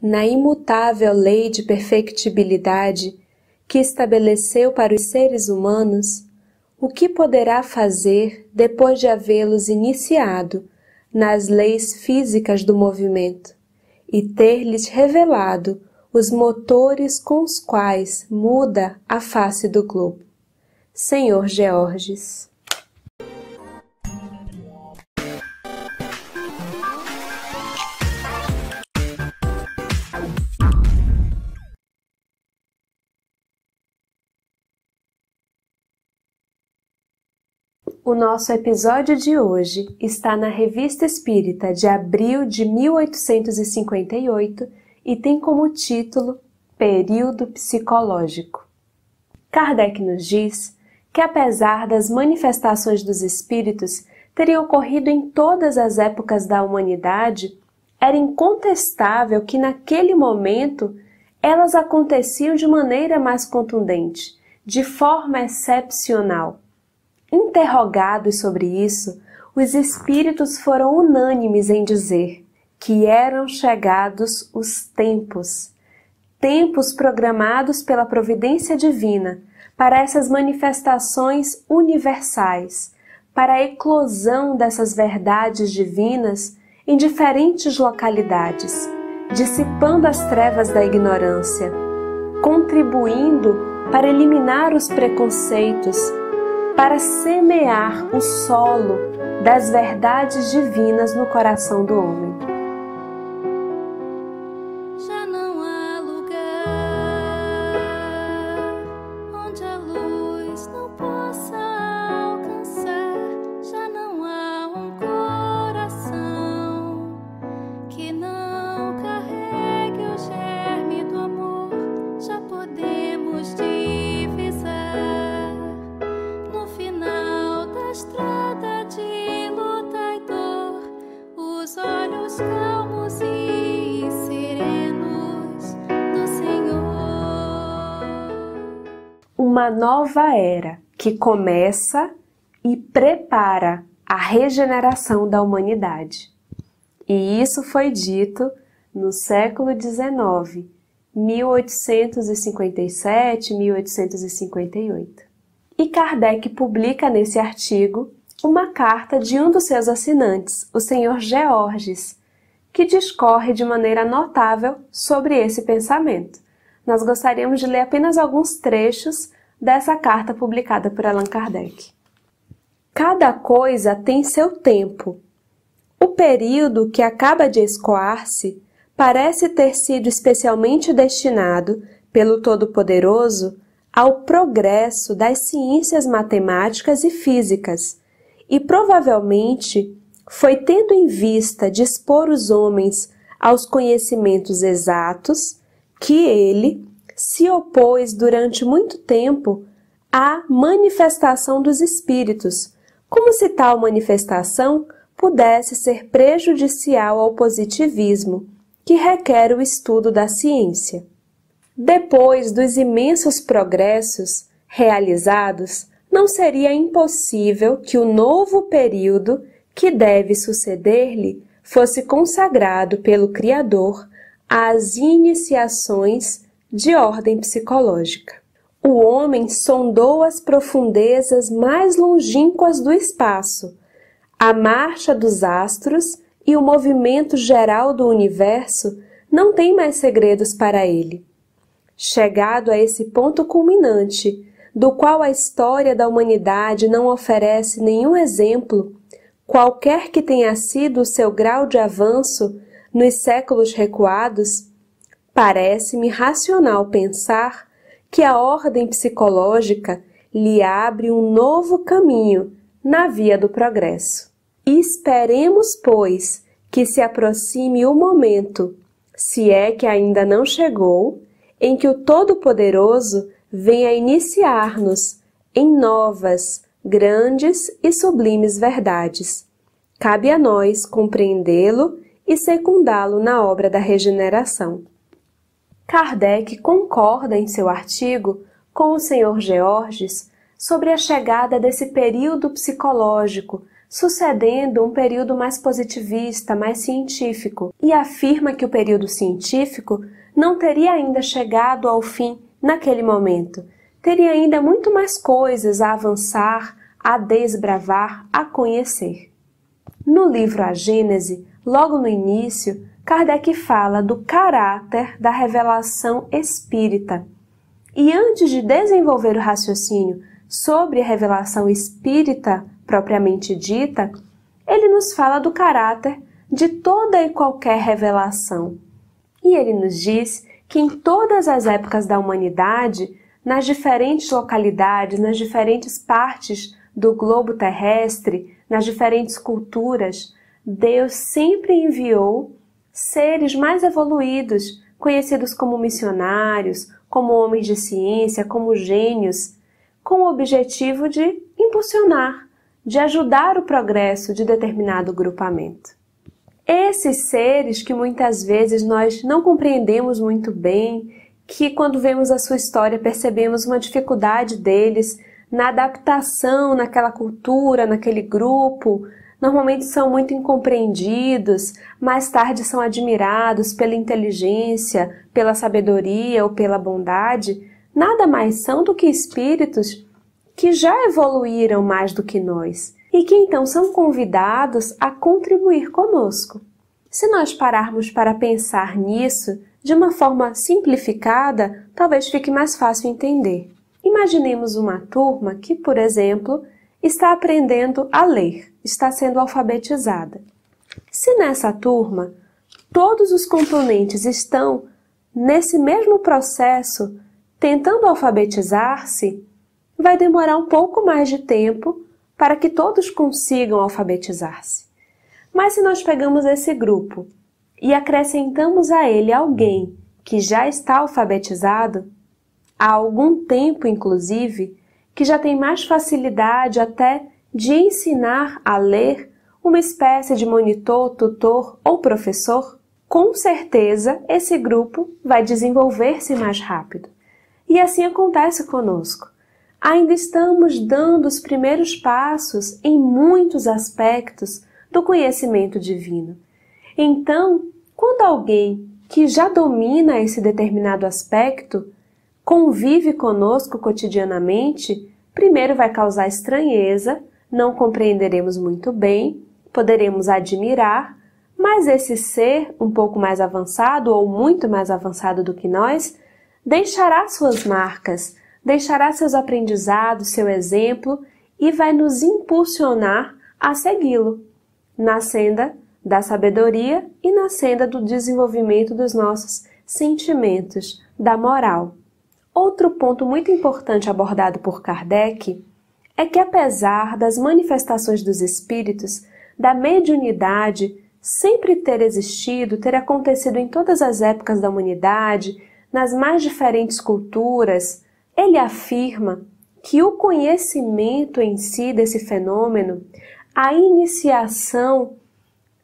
na imutável lei de perfectibilidade que estabeleceu para os seres humanos, o que poderá fazer depois de havê-los iniciado nas leis físicas do movimento e ter-lhes revelado os motores com os quais muda a face do globo? Senhor Georges. O nosso episódio de hoje está na Revista Espírita de abril de 1858 e tem como título Período Psicológico. Kardec nos diz que, apesar das manifestações dos espíritos terem ocorrido em todas as épocas da humanidade, era incontestável que naquele momento elas aconteciam de maneira mais contundente, de forma excepcional. Interrogados sobre isso, os espíritos foram unânimes em dizer que eram chegados os tempos programados pela providência divina para essas manifestações universais, para a eclosão dessas verdades divinas em diferentes localidades, dissipando as trevas da ignorância, contribuindo para eliminar os preconceitos, para semear o solo das verdades divinas no coração do homem. Já não há lugar onde a luz não possa alcançar, já não há um coração que não carregue o germe do amor, já podemos divisar estrada de luta e dor, os olhos calmos e serenos do Senhor. Uma nova era que começa e prepara a regeneração da humanidade. E isso foi dito no século XIX, 1857, 1858. E Kardec publica nesse artigo uma carta de um dos seus assinantes, o Sr. Georges, que discorre de maneira notável sobre esse pensamento. Nós gostaríamos de ler apenas alguns trechos dessa carta publicada por Allan Kardec. Cada coisa tem seu tempo. O período que acaba de escoar-se parece ter sido especialmente destinado pelo Todo-Poderoso ao progresso das ciências matemáticas e físicas, e provavelmente foi tendo em vista dispor os homens aos conhecimentos exatos que ele se opôs durante muito tempo à manifestação dos espíritos, como se tal manifestação pudesse ser prejudicial ao positivismo, que requer o estudo da ciência. Depois dos imensos progressos realizados, não seria impossível que o novo período que deve suceder-lhe fosse consagrado pelo Criador às iniciações de ordem psicológica. O homem sondou as profundezas mais longínquas do espaço, a marcha dos astros e o movimento geral do universo não têm mais segredos para ele. Chegado a esse ponto culminante, do qual a história da humanidade não oferece nenhum exemplo, qualquer que tenha sido o seu grau de avanço nos séculos recuados, parece-me racional pensar que a ordem psicológica lhe abre um novo caminho na via do progresso. E esperemos, pois, que se aproxime o momento, se é que ainda não chegou, em que o Todo-Poderoso venha iniciar-nos em novas, grandes e sublimes verdades. Cabe a nós compreendê-lo e secundá-lo na obra da regeneração. Kardec concorda em seu artigo com o Sr. Georges sobre a chegada desse período psicológico sucedendo um período mais positivista, mais científico, e afirma que o período científico não teria ainda chegado ao fim naquele momento. Teria ainda muito mais coisas a avançar, a desbravar, a conhecer. No livro A Gênese, logo no início, Kardec fala do caráter da revelação espírita. E antes de desenvolver o raciocínio sobre a revelação espírita propriamente dita, ele nos fala do caráter de toda e qualquer revelação. E ele nos diz que em todas as épocas da humanidade, nas diferentes localidades, nas diferentes partes do globo terrestre, nas diferentes culturas, Deus sempre enviou seres mais evoluídos, conhecidos como missionários, como homens de ciência, como gênios, com o objetivo de impulsionar, de ajudar o progresso de determinado grupamento. Esses seres que muitas vezes nós não compreendemos muito bem, que quando vemos a sua história percebemos uma dificuldade deles na adaptação naquela cultura, naquele grupo, normalmente são muito incompreendidos, mais tarde são admirados pela inteligência, pela sabedoria ou pela bondade, nada mais são do que espíritos que já evoluíram mais do que nós e que então são convidados a contribuir conosco. Se nós pararmos para pensar nisso de uma forma simplificada, talvez fique mais fácil entender. Imaginemos uma turma que, por exemplo, está aprendendo a ler, está sendo alfabetizada. Se nessa turma todos os componentes estão nesse mesmo processo, tentando alfabetizar-se, vai demorar um pouco mais de tempo para que todos consigam alfabetizar-se. Mas se nós pegamos esse grupo e acrescentamos a ele alguém que já está alfabetizado, há algum tempo inclusive, que já tem mais facilidade até de ensinar a ler, uma espécie de monitor, tutor ou professor, com certeza esse grupo vai desenvolver-se mais rápido. E assim acontece conosco. Ainda estamos dando os primeiros passos em muitos aspectos do conhecimento divino. Então, quando alguém que já domina esse determinado aspecto convive conosco cotidianamente, primeiro vai causar estranheza, não compreenderemos muito bem, poderemos admirar, mas esse ser um pouco mais avançado ou muito mais avançado do que nós, deixará suas marcas, deixará seus aprendizados, seu exemplo e vai nos impulsionar a segui-lo, na senda da sabedoria e na senda do desenvolvimento dos nossos sentimentos, da moral. Outro ponto muito importante abordado por Kardec é que, apesar das manifestações dos espíritos, da mediunidade sempre ter existido, ter acontecido em todas as épocas da humanidade, nas mais diferentes culturas, ele afirma que o conhecimento em si desse fenômeno, a iniciação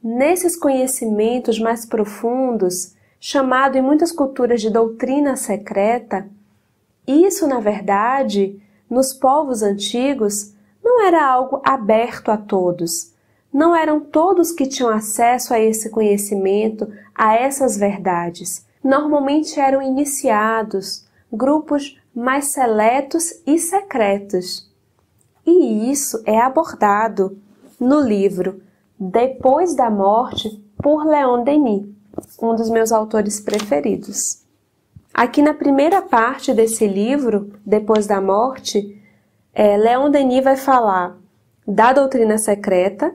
nesses conhecimentos mais profundos, chamado em muitas culturas de doutrina secreta, isso, na verdade, nos povos antigos, não era algo aberto a todos. Não eram todos que tinham acesso a esse conhecimento, a essas verdades. Normalmente eram iniciados, grupos mais seletos e secretos. E isso é abordado no livro Depois da Morte, por Leon Denis, um dos meus autores preferidos. Aqui na primeira parte desse livro, Depois da Morte, Leon Denis vai falar da doutrina secreta,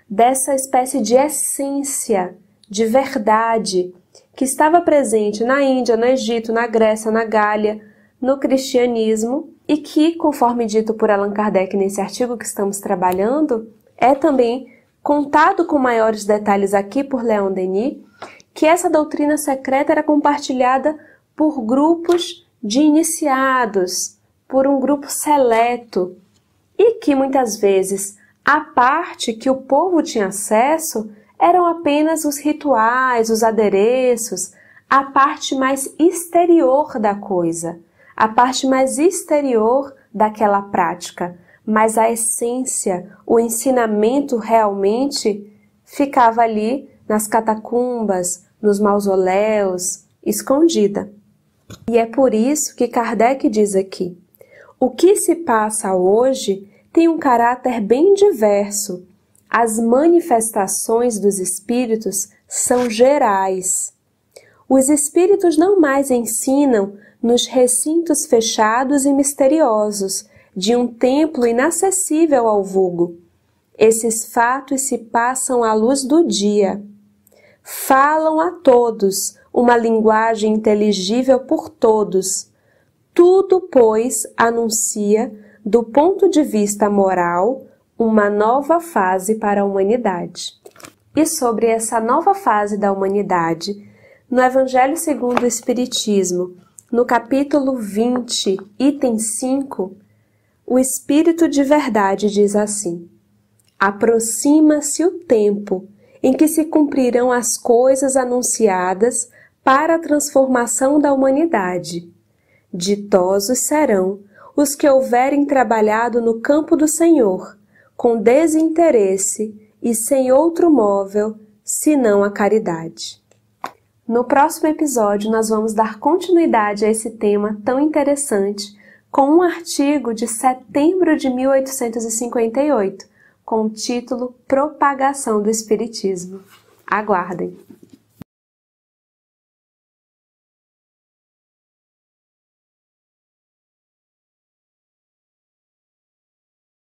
dessa espécie de essência, de verdade, que estava presente na Índia, no Egito, na Grécia, na Gália, no cristianismo, e que, conforme dito por Allan Kardec nesse artigo que estamos trabalhando, é também contado com maiores detalhes aqui por Leon Denis, que essa doutrina secreta era compartilhada por grupos de iniciados, por um grupo seleto, e que muitas vezes a parte que o povo tinha acesso eram apenas os rituais, os adereços, a parte mais exterior da coisa, a parte mais exterior daquela prática, mas a essência, o ensinamento realmente ficava ali nas catacumbas, nos mausoléus, escondida. E é por isso que Kardec diz aqui: o que se passa hoje tem um caráter bem diverso. As manifestações dos espíritos são gerais. Os espíritos não mais ensinam nos recintos fechados e misteriosos de um templo inacessível ao vulgo. Esses fatos se passam à luz do dia. Falam a todos uma linguagem inteligível por todos. Tudo, pois, anuncia, do ponto de vista moral, uma nova fase para a humanidade. E sobre essa nova fase da humanidade, no Evangelho segundo o Espiritismo, no capítulo 20, item 5, o Espírito de Verdade diz assim: aproxima-se o tempo em que se cumprirão as coisas anunciadas para a transformação da humanidade. Ditosos serão os que houverem trabalhado no campo do Senhor, com desinteresse e sem outro móvel, senão a caridade. No próximo episódio, nós vamos dar continuidade a esse tema tão interessante, com um artigo de setembro de 1858, com o título Propagação do Espiritismo. Aguardem!